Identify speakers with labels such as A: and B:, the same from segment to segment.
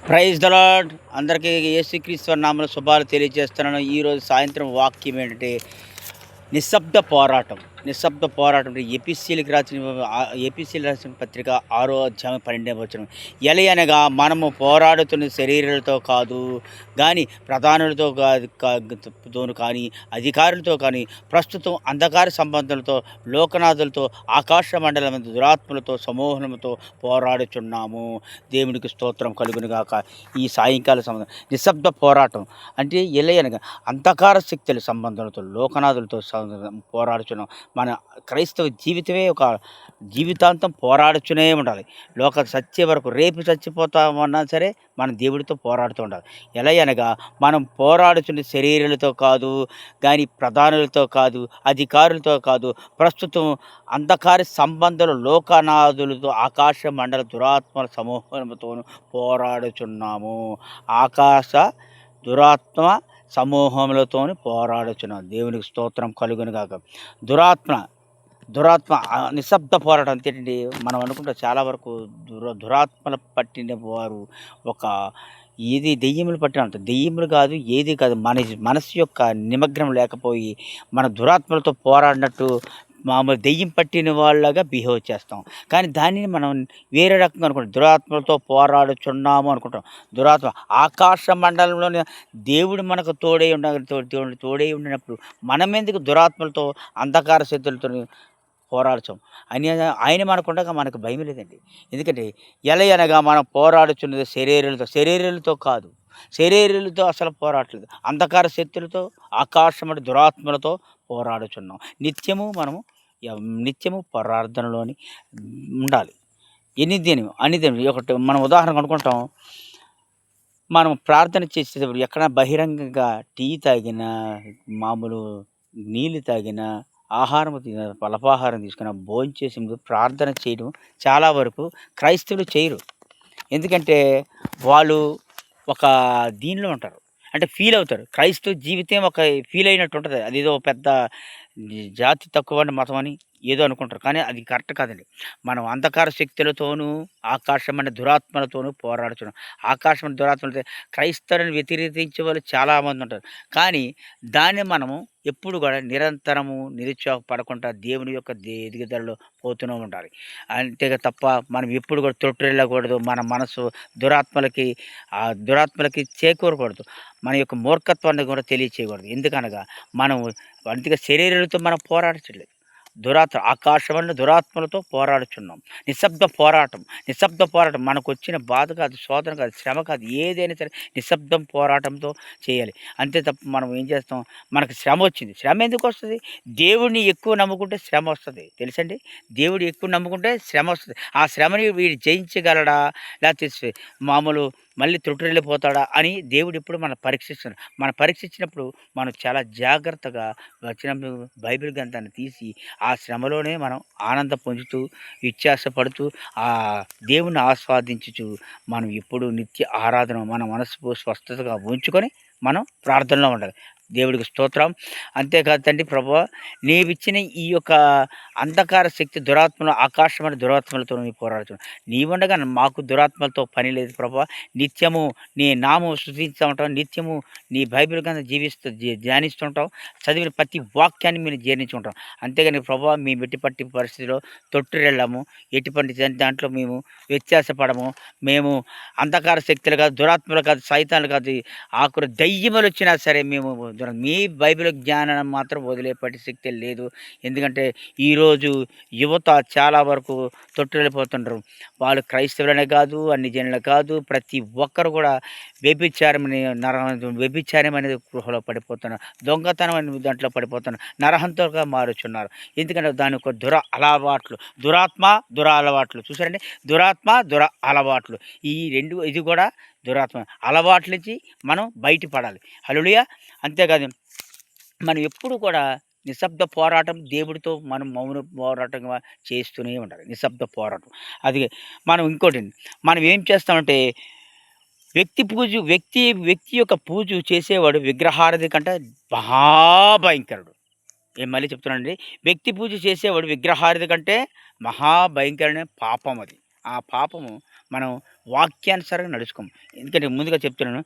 A: Praise the lord. అందరికీ యేసుక్రీస్తు నామములో శుభాలు తెలియజేస్తున్నాను. ఈరోజు సాయంత్రం వాక్యం ఏంటంటే నిశ్శబ్ద పోరాటం. నిశ్శబ్ద పోరాటం అంటే ఎపిసీలకు రాసిన పత్రిక 6వ అధ్యాయం 12వ వచనం. ఎలయనగా మనము పోరాడుతున్న శరీరాలతో కాదు గాని ప్రధానులతో తోను కానీ, అధికారులతో కానీ, ప్రస్తుతం అంధకార సంబంధులతో, లోకనాథులతో, ఆకాశ మండలమందు దురాత్మలతో సమూహముతో పోరాడుచున్నాము. దేవునికి స్తోత్రం కలుగును గాక. ఈ సాయంకాల సంబంధం నిశ్శబ్ద పోరాటం అంటే ఎలయనగా అంధకార శక్తుల సంబంధాలతో, లోకనాథులతో పోరాడుచున్నాం. మన క్రైస్తవ జీవితమే ఒక జీవితాంతం పోరాడుతూనే ఉండాలి. లోక చచ్చే వరకు, రేపు చచ్చిపోతామన్నా సరే మన దేవుడితో పోరాడుతూ ఉండాలి. ఎలా అనగా మనం పోరాడుతున్న శరీరాలతో కాదు కానీ, ప్రధానులతో కాదు, అధికారులతో కాదు, ప్రస్తుతం అంధకార సంబంధాలు లోకనాథులతో, ఆకాశ మండల దురాత్మల సమూహంతో పోరాడుచున్నాము. ఆకాశ దురాత్మ సమూహములతో పోరాడుచున్నాం. దేవునికి స్తోత్రం కలుగును గాక. దురాత్మ నిశ్శబ్ద పోరాటం అంతేంటండి. మనం అనుకుంటాం చాలా వరకు దురాత్మలు పట్టిన వారు ఒక ఏది దెయ్యములు పట్టినంత దెయ్యములు కాదు, ఏది కాదు, మన మనసు యొక్క నిమగ్నం లేకపోయి మన దురాత్మలతో పోరాడినట్టు మామూలు దెయ్యం పట్టిన వాళ్ళగా బిహేవ్ చేస్తాం. కానీ దానిని మనం వేరే రకంగా అనుకుంటాం. దురాత్మలతో పోరాడుచున్నాము అనుకుంటాం. దురాత్మ ఆకాశ మండలంలోని దేవుడు మనకు తోడై ఉండినప్పుడు మనం ఎందుకు దురాత్మలతో, అంధకార శక్తులతో పోరాడుచాం అని ఆయన మనకుండగా మనకు భయం లేదండి. ఎందుకంటే ఎలయనగా మనం పోరాడుచున్నది శరీరాలతో కాదు. శరీరాలతో అసలు పోరాడలేదు. అంధకార శక్తులతో, ఆకాశమటి దురాత్మలతో పోరాడుచున్నాం. నిత్యము ప్రార్థనలోని ఉండాలి. అనిదినం ఒకటి మనం ఉదాహరణ అనుకుంటాం. మనం ప్రార్థన చేసేటప్పుడు ఎక్కడ బహిరంగంగా టీ తాగినా, మామూలు నీళ్ళు తాగినా, ఆహారం అల్పాహారం తీసుకున్న, భోంచేసే ముందు ప్రార్థన చేయడం చాలా వరకు క్రైస్తవులు చేయరు. ఎందుకంటే వాళ్ళు ఒక దీనిలో ఉంటారు. అంటే ఫీల్ అవుతారు. క్రైస్తవ జీవితం ఒక ఫీల్ అయినట్టు ఉంటుంది. అదేదో పెద్ద జాతి తక్కువ మతం అని ఏదో అనుకుంటారు. కానీ అది కరెక్ట్ కాదండి. మనం అంధకార శక్తులతోనూ, ఆకాశమైన దురాత్మలతోనూ పోరాడుతున్నాం. ఆకాశమైన దురాత్మలతో క్రైస్తవులను వ్యతిరేకించే వాళ్ళు చాలామంది ఉంటారు. కానీ దాన్ని మనము ఎప్పుడు కూడా నిరంతరము నిరుత్సాహపడకుండా దేవుని యొక్క ఎదుగుదలలో పోతూనే ఉండాలి. అంతేగా తప్ప మనం ఎప్పుడు కూడా తొట్టిల్లకూడదు. మన మనసు దురాత్మలకి చేకూరకూడదు. మన యొక్క మూర్ఖత్వాన్ని కూడా తెలియచేయకూడదు. ఎందుకనగా మనం అందుకే శరీరాలతో మనం పోరాడట్లేదు. ఆకాశమైన దురాత్మలతో పోరాడుచున్నాం. నిశ్శబ్ద పోరాటం మనకు వచ్చిన బాధ కాదు, శోధన కాదు, శ్రమ కాదు, ఏదైనా సరే నిశ్శబ్దం పోరాటంతో చేయాలి. అంతే తప్ప మనం ఏం చేస్తాం? మనకు శ్రమ వచ్చింది. శ్రమ ఎందుకు వస్తుంది? దేవుడిని ఎక్కువ నమ్ముకుంటే శ్రమ వస్తుంది. తెలుసండి? దేవుడు ఎక్కువ నమ్ముకుంటే శ్రమ వస్తుంది. ఆ శ్రమని వీడు జయించగలడా, లేకపోతే మామూలు మళ్ళీ త్రుటిల్లిపోతాడా అని దేవుడు ఇప్పుడు మనం పరీక్షిస్తున్నాడు. మనం పరీక్షించినప్పుడు మనం చాలా జాగ్రత్తగా వచ్చినప్పుడు బైబిల్ గ్రంథాన్ని తీసి ఆ శ్రమలోనే మనం ఆనందం పొందుతూ, వ్యత్యాసపడుతూ, ఆ దేవుని ఆస్వాదించుచు మనం ఎప్పుడు నిత్య ఆరాధన మన మనసు స్వస్థతగా ఉంచుకొని మనం ప్రార్థనలో ఉండాలి. దేవుడికి స్తోత్రం. అంతేకాదు తండ్రి ప్రభువా, నీవిచ్చిన ఈ యొక్క అంధకార శక్తి దురాత్మలు, ఆకాశమైన దురాత్మలతో నీ పోరాడుతున్నాం. నీవుండగా మాకు దురాత్మలతో పని లేదు ప్రభువా. నిత్యము నీ నామం స్తుతిస్తూ ఉంటాం. నిత్యము నీ బైబిల్ కింద ధ్యానిస్తుంటాం. చదివిన ప్రతి వాక్యాన్ని మేము జీర్ణించుకుంటాం. అంతేగాని ప్రభువా, మేము ఎటువంటి పరిస్థితిలో తొట్టిరెళ్ళము, ఎటువంటి దాంట్లో మేము వ్యత్యాసపడము. మేము అంధకార శక్తులు కాదు, దురాత్మలు కాదు, సైతాన్లు కాదు, ఆకురు దయ్యములు వచ్చినా సరే మేము మీ బైబిల్ జ్ఞానం మాత్రం వదిలేపటి శక్తి లేదు. ఎందుకంటే ఈరోజు యువత చాలా వరకు తొట్టిల్లిపోతుంటారు. వాళ్ళు క్రైస్తవులనే కాదు, అన్ని జనులు కాదు, ప్రతి ఒక్కరు కూడా వ్యభిచారం అనేది గృహలో పడిపోతున్నారు. దొంగతనం అనే దాంట్లో పడిపోతున్నారు. నరహంతగా మారుచున్నారు. ఎందుకంటే దాని ఒక దురలవాట్లు చూసారండి. అలవాట్లు ఈ రెండు, ఇది కూడా దురాత్మ అలవాట్ల నుంచి మనం బయటపడాలి. హల్లెలూయా. అంతేకాదు మనం ఎప్పుడు కూడా నిశ్శబ్ద పోరాటం దేవుడితో మనం మౌన పోరాటంగా చేస్తూనే ఉండాలి. నిశ్శబ్ద పోరాటం అది మనం ఇంకోటి మనం ఏం చేస్తామంటే వ్యక్తి యొక్క పూజ చేసేవాడు విగ్రహారాధన కంటే మహాభయంకరుడు. మళ్ళీ చెప్తున్నానండి, వ్యక్తి పూజ చేసేవాడు విగ్రహారాధన కంటే మహాభయంకరమైన పాపం అది. ఆ పాపము మనం వాక్యానుసారంగా నడుచుకోము. ఎందుకంటే ముందుగా చెప్తున్నాను,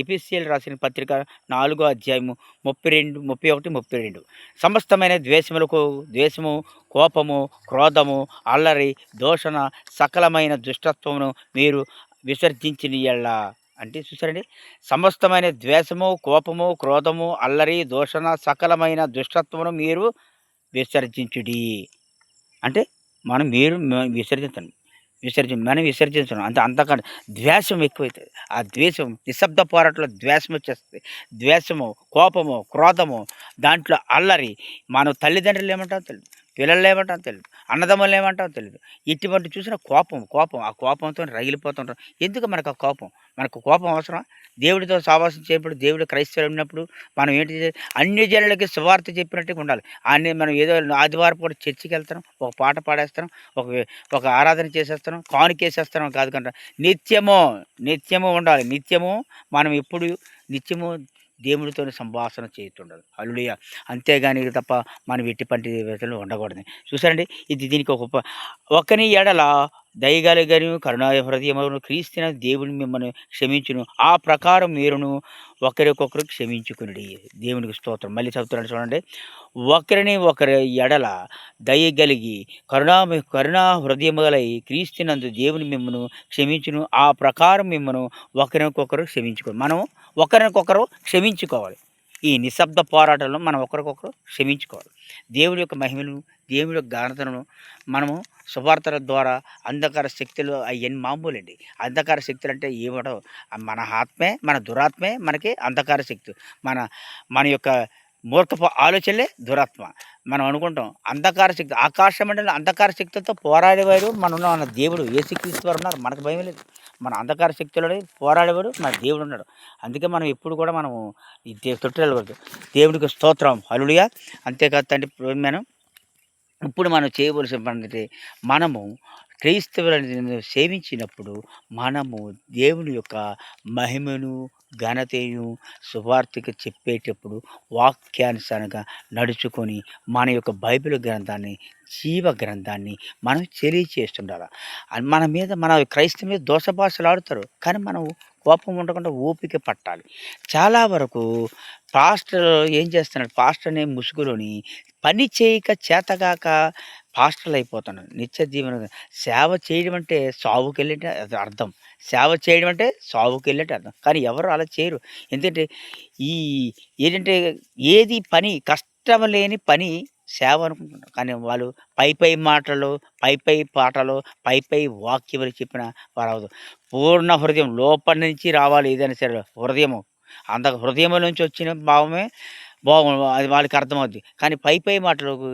A: ఎపిసిఎల్ రాసిన పత్రిక 4 అధ్యాయము 32, 31, 32 సమస్తమైన ద్వేషము, కోపము, క్రోధము, అల్లరి, దూషణ, సకలమైన దుష్టత్వమును మీరు విసర్జించిన యెడల, అంటే చూసారండి, సమస్తమైన ద్వేషము, కోపము, క్రోధము, అల్లరి, దూషణ, సకలమైన దుష్టత్వమును మీరు విసర్జించుడి. అంటే విసర్జించండి. మనం విసర్జించడం అంటే అంతకన్నా ద్వేషం ఎక్కువైతది. ఆ ద్వేషం నిశ్శబ్ద పోరాటంలో ద్వేషం వచ్చేస్తది. ద్వేషము, కోపము, క్రోధము, దాంట్లో అల్లరి, మనం తల్లిదండ్రులు ఏమంటారో తెలీదు. పిల్లలు ఏమంటారో తెలీదు. అన్నదమ్ములు ఏమంటారో తెలీదు. ఇటువంటి చూసిన కోపం ఆ కోపంతో రగిలిపోతుంటాం. ఎందుకు మనకు ఆ కోపం? మనకు కోపం అవసరమా? దేవుడితో సావాసం చేయనప్పుడు, దేవుడు క్రైస్తవులు ఉన్నప్పుడు మనం ఏంటి అన్ని జనులకి సువార్త చెప్పినట్టుగా ఉండాలి. మనం ఏదో ఆదివారం పూట చర్చికెళ్తాం, ఒక పాట పాడేస్తాం, ఒక ఒక ఆరాధన చేసేస్తున్నాం, కానుకేసేస్తున్నాం కాదు కంట. నిత్యము ఉండాలి. మనం ఎప్పుడు నిత్యము దేవుడితోని సంభాషణ చేస్తుండాలి. హల్లెలూయా! అంతేగాని తప్ప మనం ఎట్టి పంటి వేతలు ఉండకూడదు. చూసారండి, దీనికి ఒకని ఎడల దయగలిగని కరుణా హృదయమును క్రీస్తున దేవుని మిమ్మల్ని క్షమించును. ఆ ప్రకారం మీరును ఒకరికొకరు క్షమించుకునుడి. దేవునికి స్తోత్రం. మళ్ళీ చదువుతున్నాను చూడండి. ఒకరి ఎడల దయగలిగి కరుణా హృదయములై క్రీస్తునందు దేవుని మిమ్మను క్షమించును. ఆ ప్రకారం మిమ్మను ఒకరికొకరు క్షమించుకోవాలి. మనం ఒకరికొకరు క్షమించుకోవాలి. ఈ నిశ్శబ్ద పోరాటంలో మనం ఒకరికొకరు క్షమించుకోవాలి. దేవుడి యొక్క మహిమను, దేవుడి యొక్క ఘనతను మనము సువార్తల ద్వారా అంధకార శక్తులు అవన్నీ మామూలండి. అంధకార శక్తులు అంటే ఏమిటో, మన ఆత్మే, మన దురాత్మే మనకి అంధకార శక్తి. మన మన యొక్క మూర్ఖపు ఆలోచనలే దురాత్మ. మనం అనుకుంటాం అంధకార శక్తి, ఆకాశ మండలి అంధకార శక్తులతో పోరాడేవారు మన దేవుడు యేసుక్రీస్తు వారు ఉన్నారు. మనకు భయం లేదు. మన అంధకార శక్తులని పోరాడేవాడు మన దేవుడు ఉన్నాడు. అందుకే మనం ఎప్పుడు కూడా మనము తొట్టిల్లకూడదు. దేవుడికి స్తోత్రం. హల్లెలూయా! అంతేకాదు తండ్రి, ఇప్పుడు మనం చేయవలసిన పని, మనము క్రైస్తవులను సేవించినప్పుడు మనము దేవుని యొక్క మహిమను, ఘనతను సువార్తకు చెప్పేటప్పుడు వాక్యానుసారంగా నడుచుకొని మన యొక్క బైబిల్ గ్రంథాన్ని, జీవ గ్రంథాన్ని మనం తెలియచేస్తుండాలి. మన మీద క్రైస్తవ మీద దోషభాషలు ఆడుతారు, కానీ మనం కోపం ఉండకుండా ఓపిక పట్టాలి. చాలా వరకు పాస్టర్ ఏం చేస్తున్నాడు, పాస్టర్ అనే ముసుగులోని పని చేయక చేతగాక పాస్టర్లు అయిపోతున్నారు. నిత్య జీవన సేవ చేయడం అంటే సావుకెళ్ళినట్టే అది అర్థం. సేవ చేయడం అంటే సావుకెళ్ళినట్టే అర్థం. కానీ ఎవరు అలా చేయరు. ఎందుకంటే ఈ ఏంటంటే ఏది పని కష్టం లేని పని సేవ అనుకుంటున్నారు. కానీ వాళ్ళు పై మాటలు, పై పాటలు, పై వాక్యములు చెప్పిన వారవదు. పూర్ణ హృదయం లోపలి నుంచి రావాలి. ఏదైనా సరే హృదయము, హృదయంలో నుంచి వచ్చిన భావమే అది వాళ్ళకి అర్థమవుద్ది. కానీ పై మాటలకు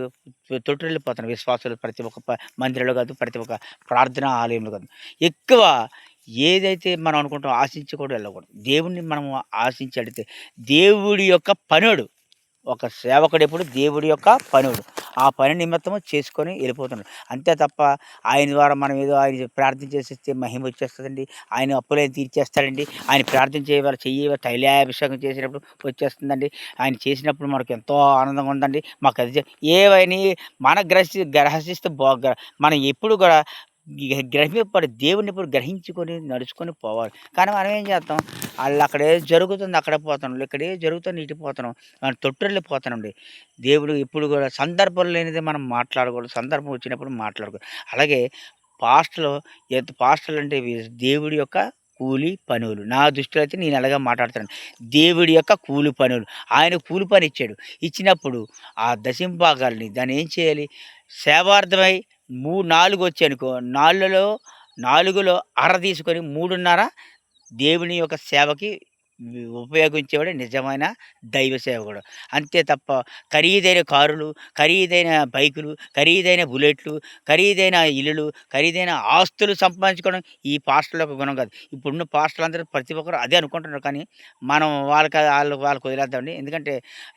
A: తొట్టిల్లిపోతున్నారు విశ్వాసులు. ప్రతి ఒక్క మందిరంలో కాదు, ప్రతి ఒక్క ప్రార్థనా ఆలయంలో కాదు. ఎక్కువ ఏదైతే మనం అనుకుంటామో ఆశించి కూడా వెళ్ళకూడదు. దేవుడిని మనం ఆశించి అడిగితే దేవుడి యొక్క పనుడు, ఒక సేవకుడు ఎప్పుడు దేవుడి యొక్క పనుడు, ఆ పని నిమిత్తము చేసుకొని వెళ్ళిపోతున్నాడు. అంతే తప్ప ఆయన ద్వారా మనం ఏదో ఆయన ప్రార్థన చేసేస్తే మహిమ వచ్చేస్తుందండి, ఆయన అప్పులైన తీర్చేస్తాడండి, ఆయన ప్రార్థన తైలాభిషేకం చేసినప్పుడు వచ్చేస్తుందండి, ఆయన చేసినప్పుడు మనకు ఎంతో ఆనందంగా ఉందండి, మాకు అది ఏవైనా మన గ్రహిస్తే మనం ఎప్పుడు కూడా గ్రహింపడి దేవుడిని ఇప్పుడు గ్రహించుకొని నడుచుకొని పోవాలి. కానీ మనం ఏం చేస్తాం, వాళ్ళు అక్కడే జరుగుతుంది అక్కడే పోతున్నాం, ఇక్కడే జరుగుతుంది ఇటు పోతున్నాం, మనం తొట్టిల్లిపోతానండి. దేవుడు ఇప్పుడు కూడా సందర్భం లేనిదే మనం మాట్లాడకూడదు, సందర్భం వచ్చినప్పుడు మాట్లాడకూడదు. అలాగే పాస్టర్లు అంటే దేవుడి యొక్క కూలి పనులు. నా దృష్టిలో అయితే నేను అలాగా మాట్లాడుతాను. దేవుడి యొక్క కూలి పనులు, ఆయన కూలి పని ఇచ్చాడు. ఇచ్చినప్పుడు ఆ దశంభాగాల్ని దాన్ని ఏం చేయాలి, సేవార్థమై 4 వచ్చాయనుకో, 4లో అర తీసుకొని 3:30 దేవుని యొక్క సేవకి ఉపయోగించేవాడే నిజమైన దైవ సేవకుడు. అంతే తప్ప ఖరీదైన కారులు, ఖరీదైన బైకులు, ఖరీదైన బుల్లెట్లు, ఖరీదైన ఇల్లులు, ఖరీదైన ఆస్తులు సంపాదించుకోవడం ఈ పాస్టర్ల యొక్క గుణం కాదు. ఇప్పుడున్న పాస్టర్లందరూ ప్రతి ఒక్కరు అదే అనుకుంటున్నారు. కానీ మనం వాళ్ళకి వదిలేద్దామండి. ఎందుకంటే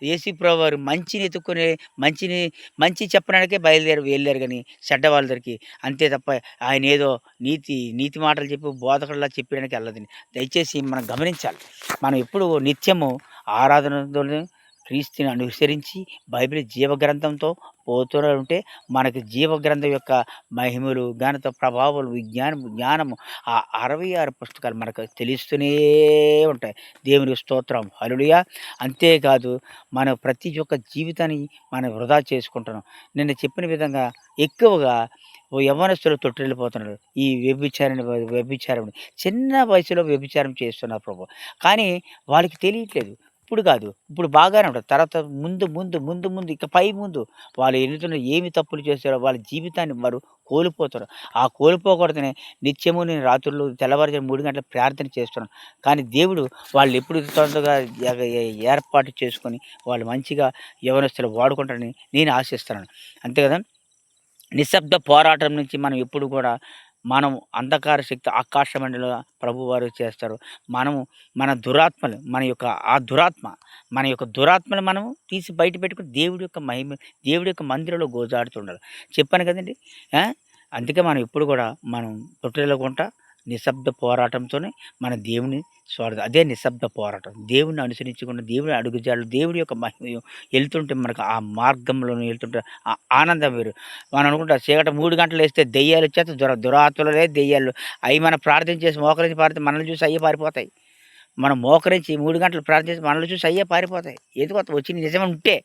A: యేసుప్రభువు వారు మంచిని ఎత్తుకునే మంచి చెప్పడానికే వెళ్ళారు కానీ చెడ్డ వాళ్ళ దగ్గరికి. అంతే తప్ప ఆయన ఏదో నీతి మాటలు చెప్పి బోధకుడిలా చెప్పడానికి వెళ్ళదండి. దయచేసి మనం గమనించాలి. మనం ఎప్పుడు నిత్యము ఆరాధనతోనే క్రీస్తుని అనుసరించి బైబిల్ జీవగ్రంథంతో పోతూ ఉంటే మనకి జీవగ్రంథం యొక్క మహిమలు, ఘనత, ప్రభావాలు, జ్ఞానము ఆ 66 పుస్తకాలు మనకు తెలుస్తూనే ఉంటాయి. దేవునికి స్తోత్రం. హల్లెలూయా! అంతేకాదు మన ప్రతి ఒక్క జీవితాన్ని మనం వృధా చేసుకుంటున్నాం. నిన్న చెప్పిన విధంగా ఎక్కువగా యవ్వనస్తులు తొట్టిల్లిపోతున్నారు. ఈ వ్యభిచారం చిన్న వయసులో వ్యభిచారం చేస్తున్నారు ప్రభు. కానీ వాళ్ళకి తెలియట్లేదు. ఇప్పుడు కాదు. ఇప్పుడు బాగానే ఉంటది. తర్వాత ముందు ఇక ముందు వాళ్ళు ఎదుగుతున్న ఏమి తప్పులు చేశారో వాళ్ళ జీవితాన్ని వారు కోల్పోతారు. ఆ కోల్పోకూడదనే నిత్యము నేను రాత్రుళ్ళు తెల్లవారుజామున 3 గంటలకు ప్రార్థన చేస్తున్నాను. కానీ దేవుడు వాళ్ళెప్పుడు తొందరగా ఏర్పాటు చేసుకొని వాళ్ళు మంచిగా యవ్వనస్తులు వాడుకుంటారని నేను ఆశిస్తున్నాను. అంతే కదా! నిశ్శబ్ద పోరాటం నుంచి మనం ఎప్పుడు కూడా మనం అంధకార శక్తి ఆకాశ మండలిలో ప్రభువారు చేస్తారు. మనము మన దురాత్మలు మన యొక్క దురాత్మలు మనము తీసి బయట పెట్టుకొని దేవుడి యొక్క మందిరంలో గోజాడుతుండాలి. చెప్పాను కదండీ! ఆ! అందుకే మనం ఎప్పుడు కూడా మనం తొట్టిల్లకుండా నిశ్శబ్ద పోరాటంతోనే మన దేవుని అదే నిశ్శబ్ద పోరాటం. దేవుడిని అనుసరించకుండా దేవుని అడుగుజాడలు దేవుడి యొక్క మహిమ ఎళ్తుంటే మనకు ఆ మార్గంలోనే ఎళ్తుంటే ఆ ఆనందం వేరు. మనం అనుకుంటాం చీకట 3 గంటలేస్తే దెయ్యాలొచ్చేస్తాయి. దురాత్మలే దెయ్యాలు. అయి మనం ప్రార్థన చేసి మోకరించి పాడితే మనల్ని చూసి అయ్యే పారిపోతాయి. మనం మోకరించి 3 గంటలు ప్రార్థన చేసి మనల్ని చూసి అయ్యే పారిపోతాయి. ఎందుకు వచ్చింది నిజమే ఉంటే.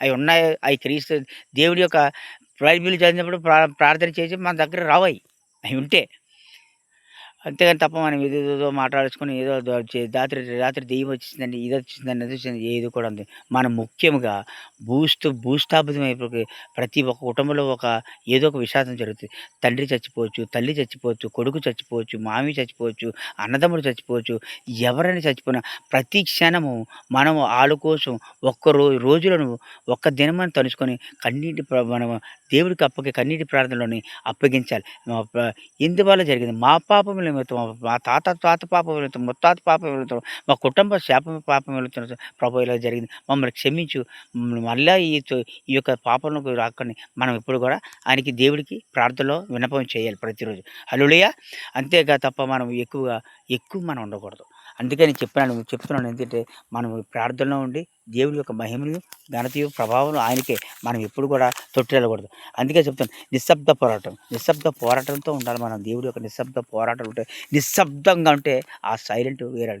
A: అయి ఉన్నాయి. అయి క్రీస్తు దేవుడి యొక్క బైబిల్ చదివినప్పుడు ప్రార్థన చేసి మన దగ్గర రావయి. అయి ఉంటే. అంతేగాని తప్ప మనం ఏదేదేదో మాట్లాడేసుకొని ఏదో రాత్రి దెయ్యం వచ్చేసిందండి, ఇదొచ్చేసిందండి, అదొచ్చేసింది ఏది కూడా అంతే. మనం ముఖ్యంగా భూస్థాపితమైపోయి ప్రతి ఒక్క కుటుంబంలో ఏదో ఒక విషాదం జరుగుతుంది. తండ్రి చచ్చిపోవచ్చు, తల్లి చచ్చిపోవచ్చు, కొడుకు చచ్చిపోవచ్చు, మామి చచ్చిపోవచ్చు, అన్నదమ్ముడు చచ్చిపోవచ్చు. ఎవరైనా చచ్చిపోయినా ప్రతి క్షణము మనము ఆళ్ళ కోసం రోజులను ఒక్క దినమని తలుచుకొని మనము దేవుడికి కన్నీటి ప్రార్థనలోని అప్పగించాలి. ఎందువల్ల జరిగింది? మా పాపం నిమిత్తం, మా తాత పాపం నిమిత్తం, ముత్తాత పాపం నిమిత్తం, మా కుటుంబ పాపం నిమిత్తం ప్రభు ఇలా జరిగింది. మమ్మల్ని క్షమించు. మళ్ళా ఈ యొక్క పాపంలోకి రాకండి. మనం ఎప్పుడు కూడా దేవుడికి ప్రార్థనలో విన్నపం చేయాలి ప్రతిరోజు. హల్లెలూయా! తప్ప మనం ఎక్కువ మనం ఉండకూడదు. అందుకని చెప్తున్నాను ఏంటంటే మనం ప్రార్థనలో ఉండి దేవుడి యొక్క మహిమను, ఘనతయు, ప్రభావం ఆయనకే మనం ఎప్పుడు కూడా తొట్టిల్లకూడదు. అందుకే చెప్తాను నిశ్శబ్ద పోరాటంతో ఉండాలి మనం. దేవుడి యొక్క నిశ్శబ్ద పోరాటం ఉంటే నిశ్శబ్దంగా ఉంటే ఆ సైలెంట్ వేరే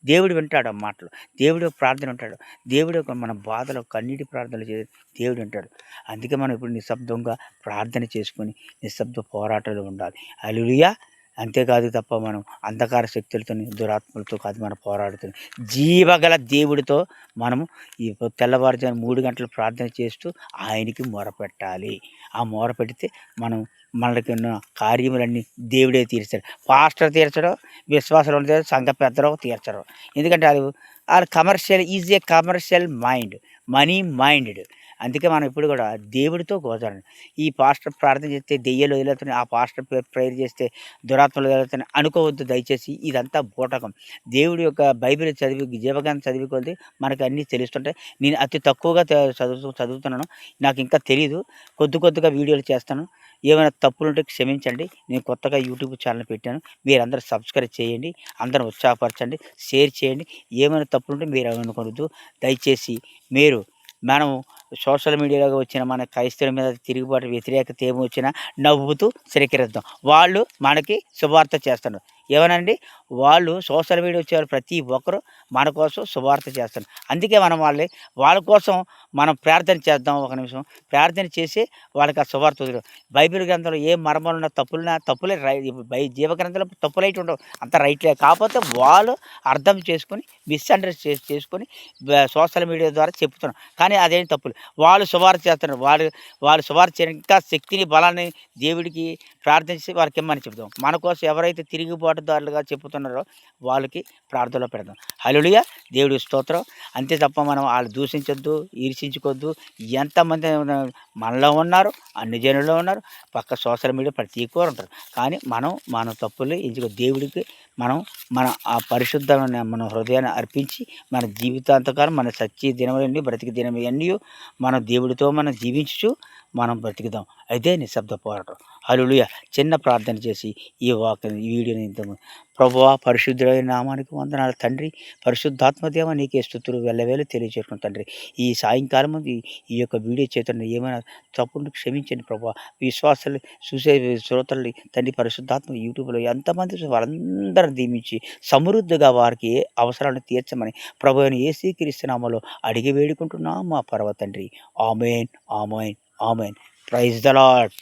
A: దేవుడు వింటాడు ఆ మాటలు. దేవుడి యొక్క ప్రార్థన వింటాడు. దేవుడి యొక్క మన బాధలు కన్నీటి ప్రార్థనలు చేసి దేవుడు వింటాడు. అందుకే మనం ఇప్పుడు నిశ్శబ్దంగా ప్రార్థన చేసుకొని నిశ్శబ్ద పోరాటాలు ఉండాలి. హల్లెలూయా! అంతేకాదు తప్ప మనం అంధకార శక్తులతోని, దురాత్మలతో కాదు మనం పోరాడుతున్నాం. జీవగల దేవుడితో మనము ఈ తెల్లవారుజామున 3 గంటలు ప్రార్థన చేస్తూ ఆయనకి మొరపెట్టాలి. ఆ మొరపెడితే మనకున్న కార్యములన్నీ దేవుడే తీర్చాడు. పాస్టర్ తీర్చడం, విశ్వాసాలు ఉంటే సంఘ పెద్దలు తీర్చరు. ఎందుకంటే commercial commercial mind, money minded. అందుకే మనం ఎప్పుడు కూడా దేవుడితో గోజాడండి. ఈ పాస్టర్ ప్రార్థన చేస్తే దెయ్యాలు వదిలేస్తున్నాయి, ఆ పాస్టర్ ప్రేయర్ చేస్తే దురాత్మలు వదిలేస్తున్నాయి అనుకోవద్దు దయచేసి. ఇదంతా బూటకం. దేవుడి యొక్క బైబిల్ జీవగ్రంథం చదివి కొలిది మనకు అన్నీ తెలుస్తుంటాయి. నేను అతి తక్కువగా చదువుతున్నాను. నాకు ఇంకా తెలీదు. కొద్దిగా వీడియోలు చేస్తాను. ఏమైనా తప్పులుంటే క్షమించండి. నేను కొత్తగా యూట్యూబ్ ఛానల్ పెట్టాను. మీరందరూ సబ్స్క్రైబ్ చేయండి. అందరూ ఉత్సాహపరచండి, షేర్ చేయండి. ఏమైనా తప్పులుంటే మీరు అనుకోవద్దు. దయచేసి మనం సోషల్ మీడియాలో వచ్చిన మన క్రైస్తవుల మీద తిరుగుబాటు వ్యతిరేకత ఏమొచ్చినా నవ్వుతూ స్వీకరిద్దాం. వాళ్ళు మనకి శుభార్త చేస్తున్నారు. ఏమనండి? వాళ్ళు సోషల్ మీడియా వచ్చేవాళ్ళు ప్రతి ఒక్కరు మన కోసం శుభార్త చేస్తున్నారు. అందుకే వాళ్ళ కోసం మనం ప్రార్థన చేద్దాం. ఒక నిమిషం ప్రార్థన చేసి వాళ్ళకి ఆ శుభార్త వదిలేం. బైబిల్ గ్రంథంలో ఏ మర్మాలున్నా తప్పులే జీవగ్రంథంలో తప్పులైతే ఉండవు, అంత రైట్లే. కాకపోతే వాళ్ళు అర్థం చేసుకొని మిస్అండర్స్టాండ్ చేసుకొని సోషల్ మీడియా ద్వారా చెప్తున్నారు. కానీ అదేం తప్పులు. వాళ్ళు శుభార్త చేస్తున్నారు. వాళ్ళు శుభార్త చేయడానికి ఇంకా శక్తిని, బలాన్ని దేవుడికి ప్రార్థించి వారికి ఇమ్మని చెప్తాం. మన కోసం ఎవరైతే తిరుగుబాటుదారులుగా చెప్పుతున్నారో వాళ్ళకి ప్రార్థనలో పెడదాం. హల్లెలూయా! దేవుడి స్తోత్రం. అంతే తప్ప మనం వాళ్ళు దూషించొద్దు, ఈర్షించుకోవద్దు. ఎంతమంది మనలో ఉన్నారు, అన్ని జనుల్లో ఉన్నారు, పక్క సోషల్ మీడియా ప్రతి ఒక్కరు ఉంటారు. కానీ మన తప్పులు దేవుడికి మన ఆ పరిశుద్ధమైన మన హృదయాన్ని అర్పించి మన జీవితాంతకాలం మన సత్య దినములన్నీ బ్రతికి దినములన్నీ మన దేవుడితో మనం జీవించుచు మనం బ్రతికిదాం. అదే నిశ్శబ్ద పోరాటం. హల్లెలూయా! చిన్న ప్రార్థన చేసి ఈ వీడియోని ప్రభువా పరిశుద్ధుడైన నామానికి వందనాలు తండ్రి. పరిశుద్ధాత్మ దేవ నీకే స్తుతులు ఎల్లవేళలా తెలియజేసుకున్నాం తండ్రి. ఈ సాయంకాలము ఈ యొక్క వీడియో చేతున్న ఏమైనా తప్పుంటే క్షమించండి ప్రభువా. విశ్వాసాలు చూసే శ్రోతల్ని తండ్రి పరిశుద్ధాత్మ యూట్యూబ్‌లో ఎంతమంది వారందరిని దీవించి సమృద్ధిగా వారికి ఏ అవసరాలను తీర్చమని ప్రభువైన యేసుక్రీస్తు నామములో అడిగి వేడుకుంటున్నాం మా పరమ తండ్రి. ఆమేన్. ఆమేన్. ఆమేన్. Praise the lord.